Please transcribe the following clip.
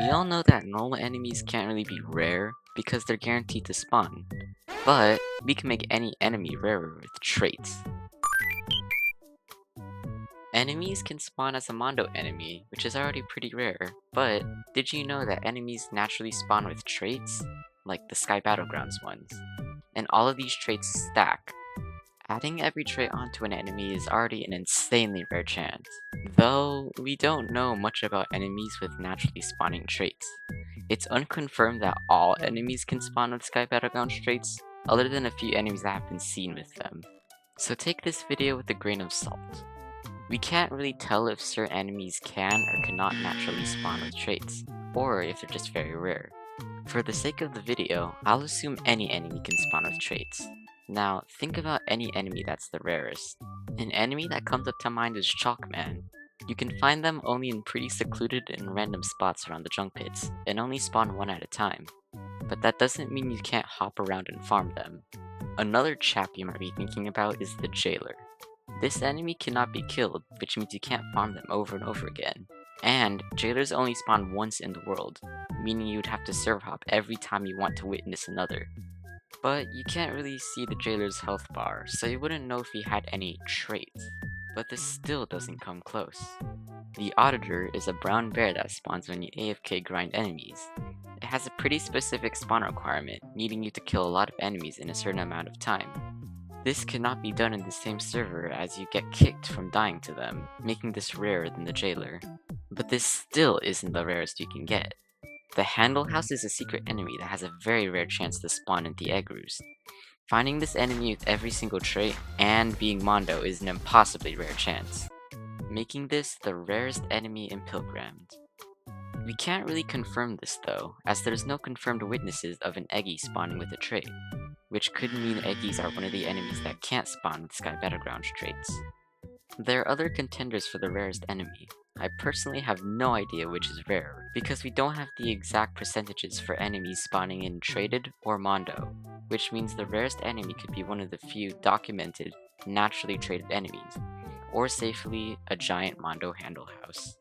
We all know that normal enemies can't really be rare because they're guaranteed to spawn, but we can make any enemy rarer with traits. Enemies can spawn as a Mondo enemy, which is already pretty rare, but did you know that enemies naturally spawn with traits? Like the Sky Battlegrounds ones. And all of these traits stack. Adding every trait onto an enemy is already an insanely rare chance. Though, we don't know much about enemies with naturally spawning traits. It's unconfirmed that all enemies can spawn with Sky Battlegrounds traits, other than a few enemies that have been seen with them. So take this video with a grain of salt. We can't really tell if certain enemies can or cannot naturally spawn with traits, or if they're just very rare. For the sake of the video, I'll assume any enemy can spawn with traits. Now, think about any enemy that's the rarest. An enemy that comes up to mind is Chalkman. You can find them only in pretty secluded and random spots around the junk pits, and only spawn one at a time. But that doesn't mean you can't hop around and farm them. Another chap you might be thinking about is the Jailer. This enemy cannot be killed, which means you can't farm them over and over again. And Jailers only spawn once in the world, meaning you'd have to server hop every time you want to witness another. But you can't really see the Jailer's health bar, so you wouldn't know if he had any traits. But this still doesn't come close. The Auditor is a brown bear that spawns when you AFK grind enemies. It has a pretty specific spawn requirement, needing you to kill a lot of enemies in a certain amount of time. This cannot be done in the same server as you get kicked from dying to them, making this rarer than the Jailer. But this still isn't the rarest you can get. The Handle House is a secret enemy that has a very rare chance to spawn in the Egg Roost. Finding this enemy with every single trait and being Mondo is an impossibly rare chance, making this the rarest enemy in Pilgrammed. We can't really confirm this though, as there's no confirmed witnesses of an Eggy spawning with a trait, which could mean Eggies are one of the enemies that can't spawn with Sky Battlegrounds traits. There are other contenders for the rarest enemy. I personally have no idea which is rarer, because we don't have the exact percentages for enemies spawning in traded or Mondo, which means the rarest enemy could be one of the few documented, naturally traded enemies, or safely a giant Mondo Handle House.